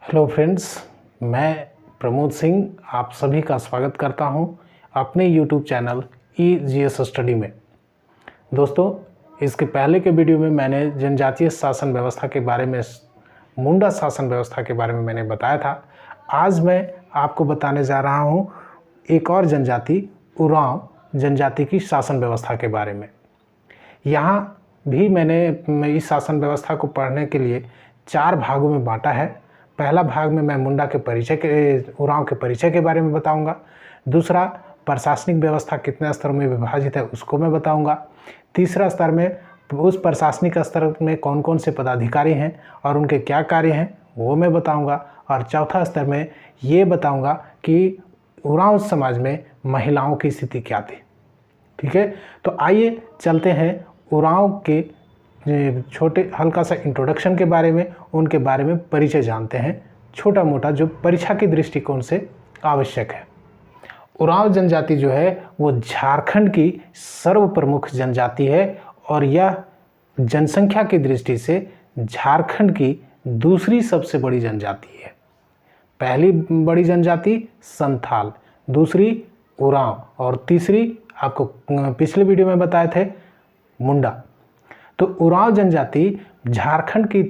Hello friends, मैं प्रमोद सिंह आप सभी का स्वागत करता हूं अपने यूट्यूब चैनल EGS स्टडी में। दोस्तों, इसके पहले के वीडियो में मैंने जनजातीय शासन व्यवस्था के बारे में, मुंडा शासन व्यवस्था के बारे में मैंने बताया था। आज मैं आपको बताने जा रहा हूं एक और जनजाति, उरांव जनजाति की शासन व्यवस्था के बारे में। यहाँ भी मैंने इस शासन व्यवस्था को पढ़ने के लिए 4 भागों में बांटा है। पहला भाग में मैं मुंडा के परिचय के, उरांव के परिचय के बारे में बताऊंगा। दूसरा, प्रशासनिक व्यवस्था कितने स्तरों में विभाजित है उसको मैं बताऊंगा। तीसरा स्तर में उस प्रशासनिक स्तर में कौन कौन से पदाधिकारी हैं और उनके क्या कार्य हैं वो मैं बताऊंगा। और चौथा स्तर में ये बताऊंगा कि उरांव समाज में महिलाओं की स्थिति क्या थी। ठीक है, तो आइए चलते हैं उरांव के छोटे हल्का सा इंट्रोडक्शन के बारे में, उनके बारे में परिचय जानते हैं, छोटा मोटा, जो परीक्षा के दृष्टिकोण से आवश्यक है। उरांव जनजाति जो है वो झारखंड की सर्वप्रमुख जनजाति है और यह जनसंख्या की दृष्टि से झारखंड की दूसरी सबसे बड़ी जनजाति है। पहली बड़ी जनजाति संथाल, दूसरी उरांव और तीसरी आपको पिछले वीडियो में बताए थे मुंडा। तो उरांव जनजाति झारखंड की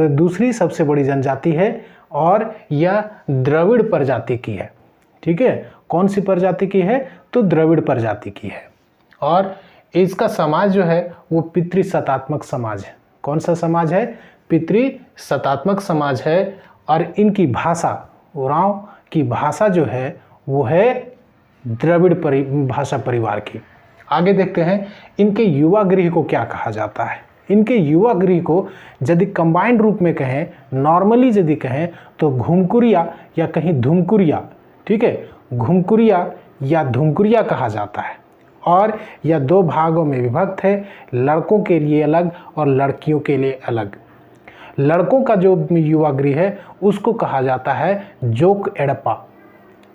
दूसरी सबसे बड़ी जनजाति है और यह द्रविड़ प्रजाति की है। ठीक है, कौन सी प्रजाति की है? तो द्रविड़ प्रजाति की है। और इसका समाज जो है वो पितृसत्तात्मक समाज है। कौन सा समाज है? पितृसत्तात्मक समाज है। और इनकी भाषा, उरांव की भाषा जो है वो है द्रविड़ भाषा परिवार की। आगे देखते हैं इनके युवा गृह को क्या कहा जाता है। इनके युवा गृह को यदि कंबाइंड रूप में कहें, नॉर्मली यदि कहें तो घुमकुरिया या कहीं धुमकुरिया, ठीक है, घुमकुरिया या धुमकुरिया कहा जाता है। और यह 2 भागों में विभक्त है, लड़कों के लिए अलग और लड़कियों के लिए अलग। लड़कों का जो युवा गृह है उसको कहा जाता है जोक एड़प्पा।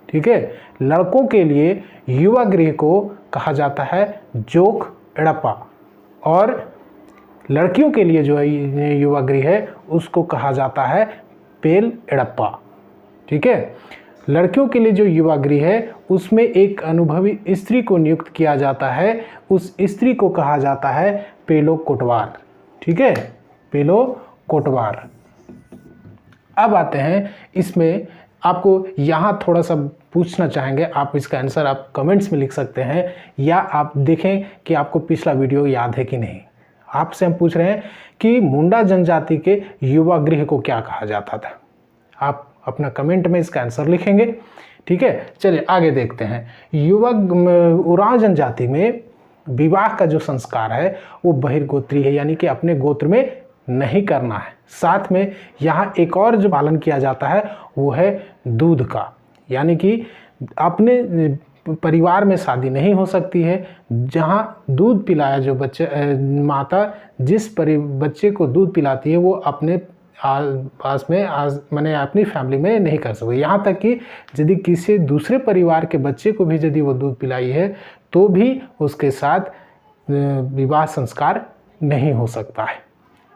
ठीक है, लड़कों के लिए युवा गृह को कहा जाता है जोक एड़प्पा और लड़कियों के लिए जो है युवा गृह है उसको कहा जाता है पेल एड़प्पा। ठीक है, लड़कियों के लिए जो युवा गृह है उसमें एक अनुभवी स्त्री को नियुक्त किया जाता है, उस स्त्री को कहा जाता है पेलो कोटवार। ठीक है, पेलो कोटवार। अब आते हैं इसमें, आपको यहाँ थोड़ा सा पूछना चाहेंगे, आप इसका आंसर आप कमेंट्स में लिख सकते हैं या आप देखें कि आपको पिछला वीडियो याद है कि नहीं। आपसे हम पूछ रहे हैं कि मुंडा जनजाति के युवा गृह को क्या कहा जाता था। आप अपना कमेंट में इसका आंसर लिखेंगे। ठीक है, चलिए आगे देखते हैं। उरांव जनजाति में विवाह का जो संस्कार है वो बहिर्गोत्री है, यानी कि अपने गोत्र में नहीं करना है। साथ में यहाँ एक और जो पालन किया जाता है वो है दूध का, यानी कि अपने परिवार में शादी नहीं हो सकती है। जहाँ दूध पिलाया जो माता जिस बच्चे को दूध पिलाती है वो अपने पास में माने अपनी फैमिली में नहीं कर सकते। यहाँ तक कि यदि किसी दूसरे परिवार के बच्चे को भी यदि वो दूध पिलाई है तो भी उसके साथ विवाह संस्कार नहीं हो सकता है।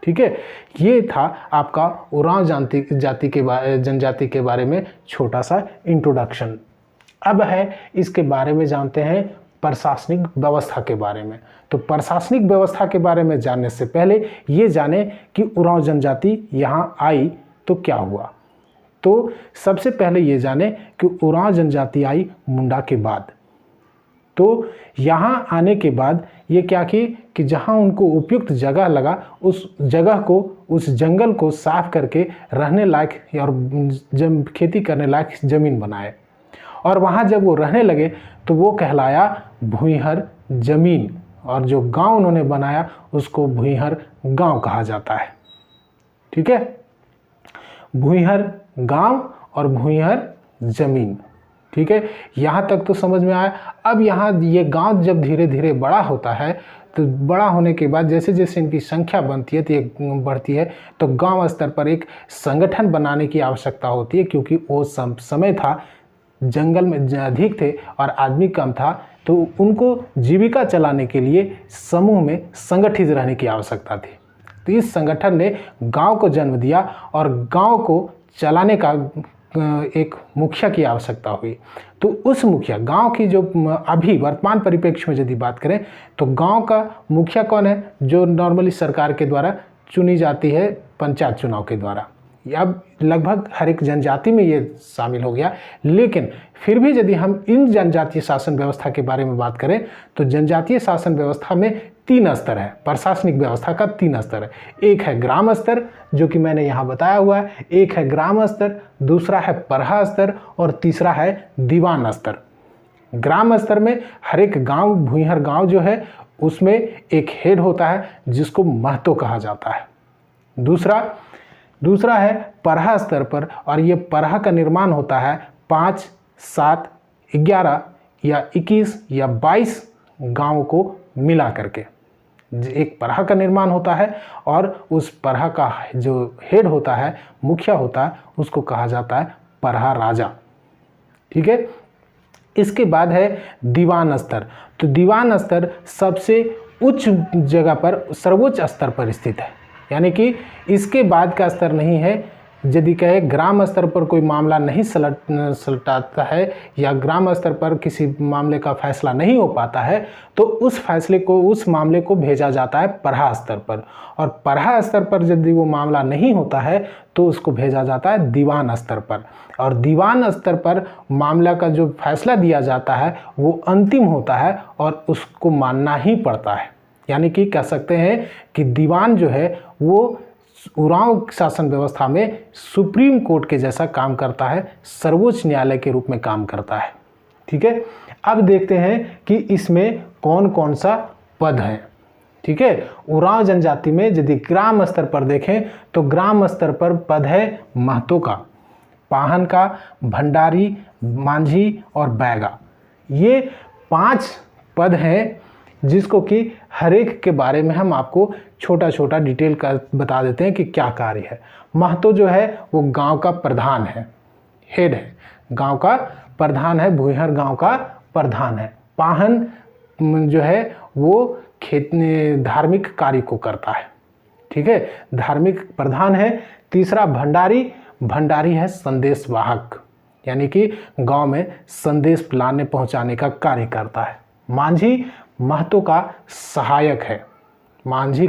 ठीक है, ये था आपका उरांव जनजाति के बारे में छोटा सा इंट्रोडक्शन। अब है इसके बारे में जानते हैं प्रशासनिक व्यवस्था के बारे में। तो प्रशासनिक व्यवस्था के बारे में जानने से पहले ये जाने कि उरांव जनजाति यहाँ आई तो क्या हुआ। तो सबसे पहले ये जाने कि उरांव जनजाति आई मुंडा के बाद। तो यहाँ आने के बाद ये क्या कि जहाँ उनको उपयुक्त जगह लगा उस जगह को, उस जंगल को साफ करके रहने लायक और खेती करने लायक ज़मीन बनाए। और वहाँ जब वो रहने लगे तो वो कहलाया भूइहर ज़मीन, और जो गांव उन्होंने बनाया उसको भूइहर गांव कहा जाता है। ठीक है, भूइहर गांव और भूइहर ज़मीन। ठीक है, यहाँ तक तो समझ में आया। अब यहाँ ये गांव जब धीरे धीरे बड़ा होता है तो बड़ा होने के बाद जैसे जैसे इनकी संख्या बनती है तो ये बढ़ती है, तो गांव स्तर पर एक संगठन बनाने की आवश्यकता होती है, क्योंकि वो समय था जंगल में अधिक थे और आदमी कम था, तो उनको जीविका चलाने के लिए समूह में संगठित रहने की आवश्यकता थी। तो इस संगठन ने गांव को जन्म दिया और गांव को चलाने का एक मुखिया की आवश्यकता हुई। तो उस मुखिया गांव की जो अभी वर्तमान परिप्रेक्ष्य में यदि बात करें तो गांव का मुखिया कौन है, जो नॉर्मली सरकार के द्वारा चुनी जाती है पंचायत चुनाव के द्वारा। अब लगभग हर एक जनजाति में ये शामिल हो गया, लेकिन फिर भी यदि हम इन जनजातीय शासन व्यवस्था के बारे में बात करें तो जनजातीय शासन व्यवस्था में 3 स्तर है। प्रशासनिक व्यवस्था का 3 स्तर है। एक है ग्राम स्तर, जो कि मैंने यहाँ बताया हुआ है, एक है ग्राम स्तर, दूसरा है परहा स्तर और तीसरा है दीवान स्तर। ग्राम स्तर में हर एक गांव, भूइंहर गांव जो है उसमें एक हेड होता है जिसको महतो कहा जाता है। दूसरा है परहा स्तर पर, और ये परहा का निर्माण होता है 5, 7, 11 या 21 या 22 गांव को मिला करके एक परहा का निर्माण होता है, और उस परहा का जो हेड होता है, मुखिया होता है, उसको कहा जाता है परहा राजा। ठीक है। इसके बाद है दीवान स्तर। तो दीवान स्तर सबसे उच्च जगह पर, सर्वोच्च स्तर पर स्थित है, यानी कि इसके बाद का स्तर नहीं है। यदि कहे ग्राम स्तर पर कोई मामला नहीं सुलझाता है या ग्राम स्तर पर किसी मामले का फैसला नहीं हो पाता है तो उस मामले को भेजा जाता है परहा स्तर पर, और परहा स्तर पर यदि वो मामला नहीं होता है तो उसको भेजा जाता है दीवान स्तर पर, और दीवान स्तर पर मामला का जो फैसला दिया जाता है वो अंतिम होता है और उसको मानना ही पड़ता है। यानी कि कह सकते हैं कि दीवान जो है वो उरांव शासन व्यवस्था में सुप्रीम कोर्ट के जैसा काम करता है, सर्वोच्च न्यायालय के रूप में काम करता है। ठीक है। अब देखते हैं कि इसमें कौन कौन सा पद है। ठीक है। उरांव जनजाति में यदि ग्राम स्तर पर देखें तो ग्राम स्तर पर पद है महतो का, पाहन का, भंडारी, मांझी और बैगा। ये 5 पद हैं जिसको कि हर एक के बारे में हम आपको छोटा छोटा डिटेल का बता देते हैं कि क्या कार्य है। महतो जो है वो गांव का प्रधान है, हेड है, गांव का प्रधान है, भूइंहर गांव का प्रधान है। पाहन जो है वो धार्मिक कार्य को करता है। ठीक है, धार्मिक प्रधान है। तीसरा भंडारी है संदेश वाहक, यानी कि गांव में संदेश लाने पहुंचाने का कार्य करता है। मांझी महतो का सहायक है, मांझी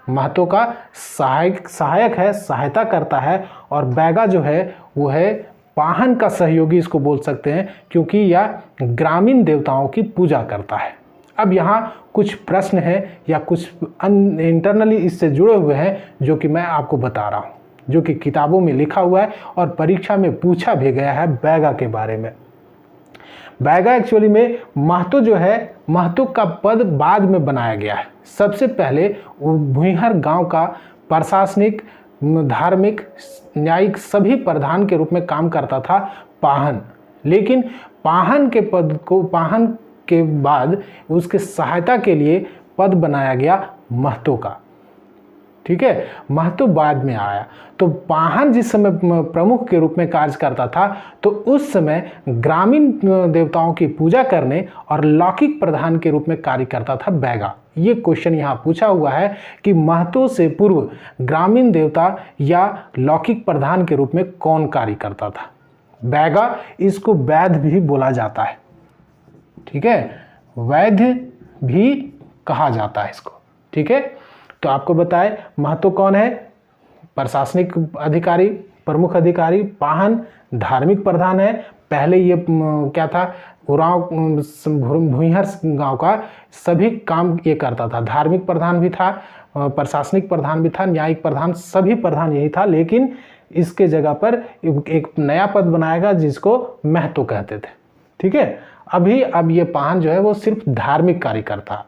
महतो का सहायक है, सहायता करता है। और बैगा जो है वो है पाहन का सहयोगी, इसको बोल सकते हैं, क्योंकि यह ग्रामीण देवताओं की पूजा करता है। अब यहाँ कुछ प्रश्न हैं या कुछ इंटरनली इससे जुड़े हुए हैं जो कि मैं आपको बता रहा हूँ, जो कि किताबों में लिखा हुआ है और परीक्षा में पूछा भी गया है बैगा के बारे में। बैगा एक्चुअली में महतो जो है, महतो का पद बाद में बनाया गया है। सबसे पहले भूइंहर गांव का प्रशासनिक, धार्मिक, न्यायिक सभी प्रधान के रूप में काम करता था पाहन, लेकिन पाहन के बाद उसके सहायता के लिए पद बनाया गया महतो का। ठीक है, महतो बाद में आया। तो पाहन जिस समय प्रमुख के रूप में कार्य करता था तो उस समय ग्रामीण देवताओं की पूजा करने और लौकिक प्रधान के रूप में कार्य करता था बैगा। ये क्वेश्चन यहाँ पूछा हुआ है कि महतो से पूर्व ग्रामीण देवता या लौकिक प्रधान के रूप में कौन कार्य करता था। बैगा, इसको वैद्य भी बोला जाता है। ठीक है, वैद्य भी कहा जाता है इसको। ठीक है, तो आपको बताए महतो कौन है, प्रशासनिक अधिकारी, प्रमुख अधिकारी, पाहन, धार्मिक प्रधान है। पहले ये क्या था, उरांव भूइंहर गांव का सभी काम ये करता था। धार्मिक प्रधान भी था, प्रशासनिक प्रधान भी था, न्यायिक प्रधान, सभी प्रधान यही था। लेकिन इसके जगह पर एक नया पद बनाएगा जिसको महतो कहते थे। ठीक है, अब ये पाहन जो है वो सिर्फ धार्मिक कार्य करता।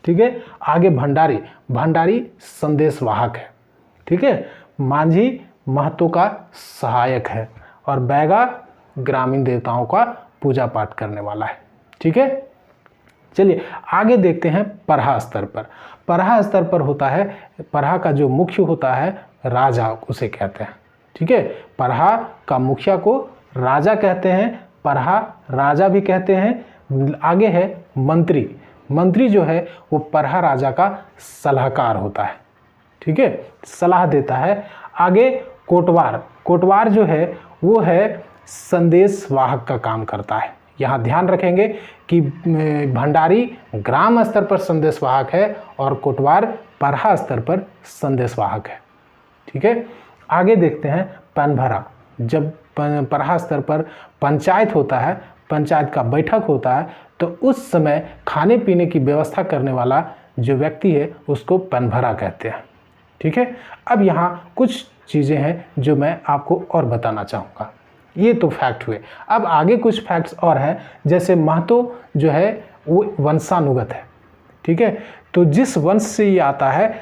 ठीक है, आगे भंडारी संदेश वाहक है। ठीक है, मांझी महतो का सहायक है और बैगा ग्रामीण देवताओं का पूजा पाठ करने वाला है। ठीक है, चलिए आगे देखते हैं परहा स्तर पर। परहा स्तर पर होता है, परहा का जो मुख्य होता है राजा, उसे कहते हैं। ठीक है, परहा का मुखिया को राजा कहते हैं, परहा राजा भी कहते हैं। आगे है मंत्री जो है वो परहा राजा का सलाहकार होता है। ठीक है, सलाह देता है। आगे कोटवार, कोटवार जो है वो है संदेश वाहक का काम करता है। यहाँ ध्यान रखेंगे कि भंडारी ग्राम स्तर पर संदेश वाहक है और कोटवार परहा स्तर पर संदेश वाहक है। ठीक है, आगे देखते हैं पनभरा। जब परहा स्तर पर पंचायत होता है, पंचायत का बैठक होता है, तो उस समय खाने पीने की व्यवस्था करने वाला जो व्यक्ति है उसको पनभरा कहते हैं। ठीक है, अब यहाँ कुछ चीज़ें हैं जो मैं आपको और बताना चाहूँगा। ये तो फैक्ट हुए। अब आगे कुछ फैक्ट्स और हैं, जैसे महतो जो है वो वंशानुगत है। ठीक है, तो जिस वंश से ये आता है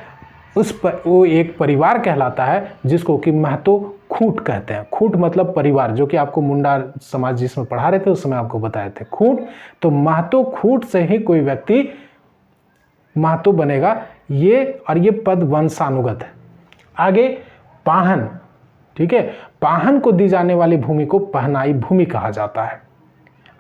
उस पर वो एक परिवार कहलाता है जिसको कि महतो खूंट कहते हैं। खूंट मतलब परिवार, जो कि आपको मुंडा समाज जिसमें पढ़ा रहे थे उस समय आपको बताए थे खूंट। तो महतो खूंट से ही कोई व्यक्ति महतो बनेगा, ये और ये पद वंशानुगत है। आगे पाहन। ठीक है, पाहन को दी जाने वाली भूमि को पहनाई भूमि कहा जाता है।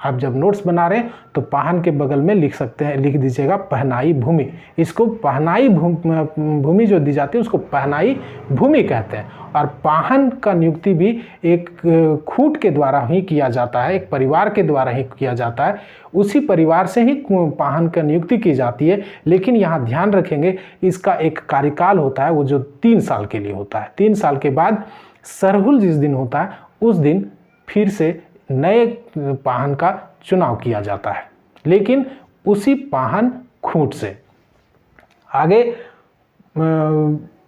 आप जब नोट्स बना रहे हैं तो पाहन के बगल में लिख सकते हैं, लिख दीजिएगा पहनाई भूमि। इसको पहनाई भूमि जो दी जाती है उसको पहनाई भूमि कहते हैं। और पाहन का नियुक्ति भी एक खूंट के द्वारा ही किया जाता है, एक परिवार के द्वारा ही किया जाता है। उसी परिवार से ही पाहन का नियुक्ति की जाती है। लेकिन यहाँ ध्यान रखेंगे इसका एक कार्यकाल होता है, वो जो 3 साल के लिए होता है। 3 साल के बाद सरहुल जिस दिन होता है उस दिन फिर से नए पाहन का चुनाव किया जाता है, लेकिन उसी पाहन खूंट से। आगे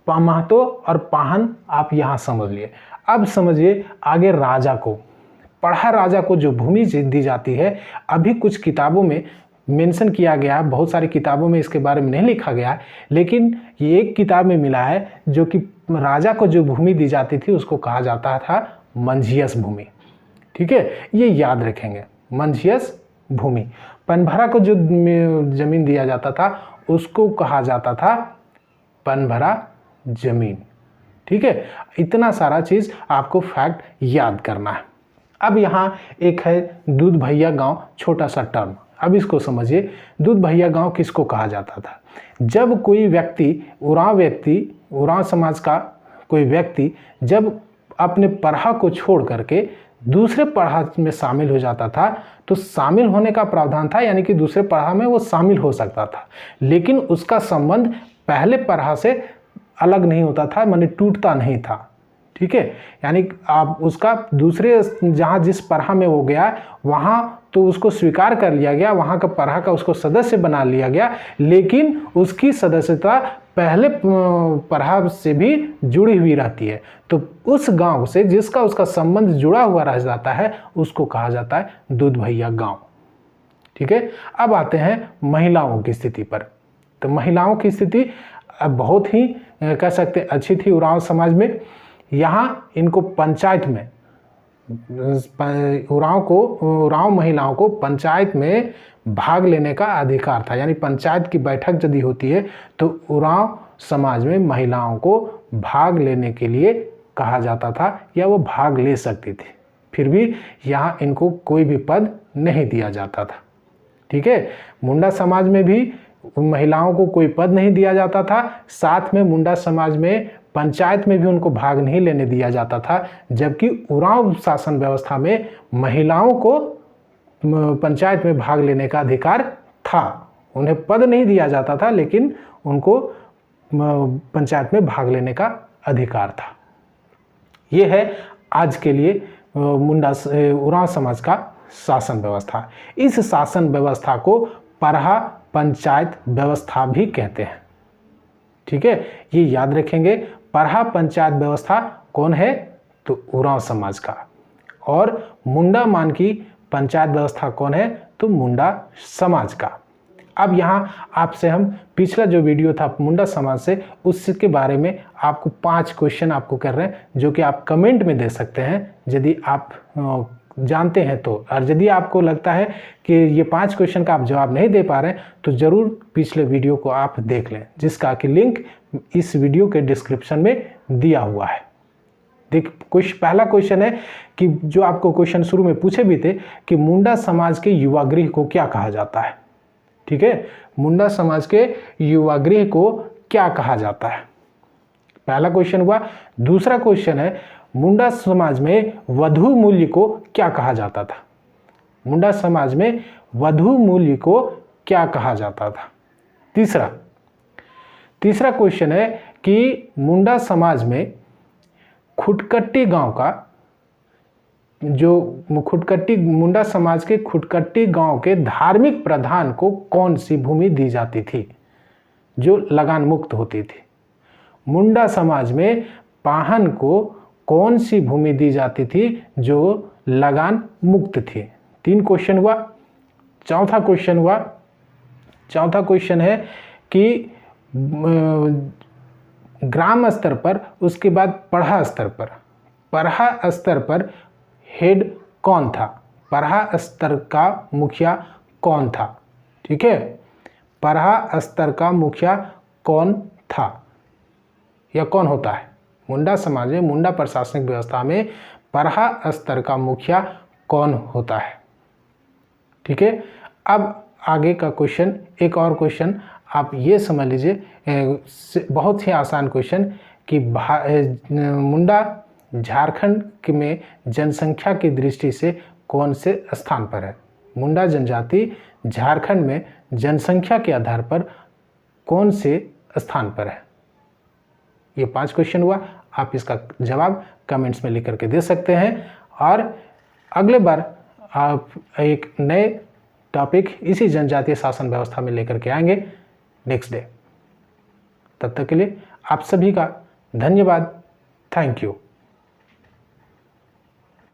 महतो और पाहन आप यहाँ समझ लिए। अब समझिए आगे राजा को, पढ़ा राजा को जो भूमि दी जाती है, अभी कुछ किताबों में मेंशन किया गया है, बहुत सारी किताबों में इसके बारे में नहीं लिखा गया है, लेकिन ये एक किताब में मिला है जो कि राजा को जो भूमि दी जाती थी उसको कहा जाता था मंझियस भूमि। ठीक है, ये याद रखेंगे, मंझियस भूमि। पनभरा को जो जमीन दिया जाता था उसको कहा जाता था पनभरा जमीन। ठीक है, इतना सारा चीज़ आपको फैक्ट याद करना है। अब यहाँ एक है दूध भैया गांव, छोटा सा टर्म। अब इसको समझिए, दूध भैया गांव किसको कहा जाता था? जब कोई व्यक्ति, उरांव समाज का कोई व्यक्ति जब अपने पढ़ा को छोड़ करके दूसरे पढ़ा में शामिल हो जाता था, तो शामिल होने का प्रावधान था, यानी कि दूसरे पढ़ा में वो शामिल हो सकता था, लेकिन उसका संबंध पहले पढ़ा से अलग नहीं होता था, माने टूटता नहीं था। ठीक है, यानी आप उसका दूसरे जहाँ जिस पढ़ा में वो गया वहाँ तो उसको स्वीकार कर लिया गया, वहाँ का पढ़ा का उसको सदस्य बना लिया गया, लेकिन उसकी सदस्यता पहले पढ़ा से भी जुड़ी हुई रहती है। तो उस गांव से जिसका उसका संबंध जुड़ा हुआ रह जाता है उसको कहा जाता है दूध भैया गांव। ठीक है, अब आते हैं महिलाओं की स्थिति पर। तो महिलाओं की स्थिति अब बहुत ही कह सकते अच्छी थी उरांव समाज में। यहाँ इनको पंचायत में, उरांव महिलाओं को पंचायत में भाग लेने का अधिकार था, यानी पंचायत की बैठक यदि होती है तो उरांव समाज में महिलाओं को भाग लेने के लिए कहा जाता था, या वो भाग ले सकती थी। फिर भी यहाँ इनको कोई भी पद नहीं दिया जाता था। ठीक है, मुंडा समाज में भी महिलाओं को कोई पद नहीं दिया जाता था, साथ में मुंडा समाज में पंचायत में भी उनको भाग नहीं लेने दिया जाता था, जबकि उरांव शासन व्यवस्था में महिलाओं को पंचायत में भाग लेने का अधिकार था। उन्हें पद नहीं दिया जाता था, लेकिन उनको पंचायत में भाग लेने का अधिकार था। ये है आज के लिए उरांव समाज का शासन व्यवस्था। इस शासन व्यवस्था को परहा पंचायत व्यवस्था भी कहते हैं। ठीक है, ये याद रखेंगे। परहा पंचायत व्यवस्था कौन है? तो उरांव समाज का। और मुंडा मान की पंचायत व्यवस्था कौन है? तो मुंडा समाज का। अब यहाँ आपसे हम पिछला जो वीडियो था मुंडा समाज से, उसके बारे में आपको 5 क्वेश्चन आपको कर रहे हैं, जो कि आप कमेंट में दे सकते हैं यदि आप जानते हैं तो। और यदि आपको लगता है कि ये 5 क्वेश्चन का आप जवाब नहीं दे पा रहे हैं तो ज़रूर पिछले वीडियो को आप देख लें, जिसका कि लिंक इस वीडियो के डिस्क्रिप्शन में दिया हुआ है। देख, पहला क्वेश्चन है कि जो आपको क्वेश्चन शुरू में पूछे भी थे कि मुंडा समाज के युवा गृह को क्या कहा जाता है। ठीक है, मुंडा समाज के युवा गृह को क्या कहा जाता है? पहला क्वेश्चन हुआ। दूसरा क्वेश्चन है, मुंडा समाज में वधू मूल्य को क्या कहा जाता था? मुंडा समाज में वधू मूल्य को क्या कहा जाता था? तीसरा क्वेश्चन है कि मुंडा समाज में खुटकट्टी गांव का मुंडा समाज के खुटकट्टी गांव के धार्मिक प्रधान को कौन सी भूमि दी जाती थी जो लगान मुक्त होती थी? मुंडा समाज में पाहन को कौन सी भूमि दी जाती थी जो लगान मुक्त थी? 3 क्वेश्चन हुआ। चौथा क्वेश्चन है कि ग्राम स्तर पर, उसके बाद पढ़ा स्तर पर हेड कौन था? पढ़ा स्तर का मुखिया कौन था? ठीक है, पढ़ा स्तर का मुखिया कौन था या कौन होता है? मुंडा समाज में, मुंडा प्रशासनिक व्यवस्था में पढ़ा स्तर का मुखिया कौन होता है? ठीक है, अब आगे का क्वेश्चन, एक और क्वेश्चन आप ये समझ लीजिए, बहुत ही आसान क्वेश्चन कि मुंडा झारखंड में जनसंख्या की दृष्टि से कौन से स्थान पर है? मुंडा जनजाति झारखंड में जनसंख्या के आधार पर कौन से स्थान पर है? ये 5 क्वेश्चन हुआ। आप इसका जवाब कमेंट्स में लिख करके दे सकते हैं और अगले बार आप एक नए टॉपिक इसी जनजातीय शासन व्यवस्था में लेकर के आएंगे नेक्स्ट डे। तब तक के लिए आप सभी का धन्यवाद। Thank you.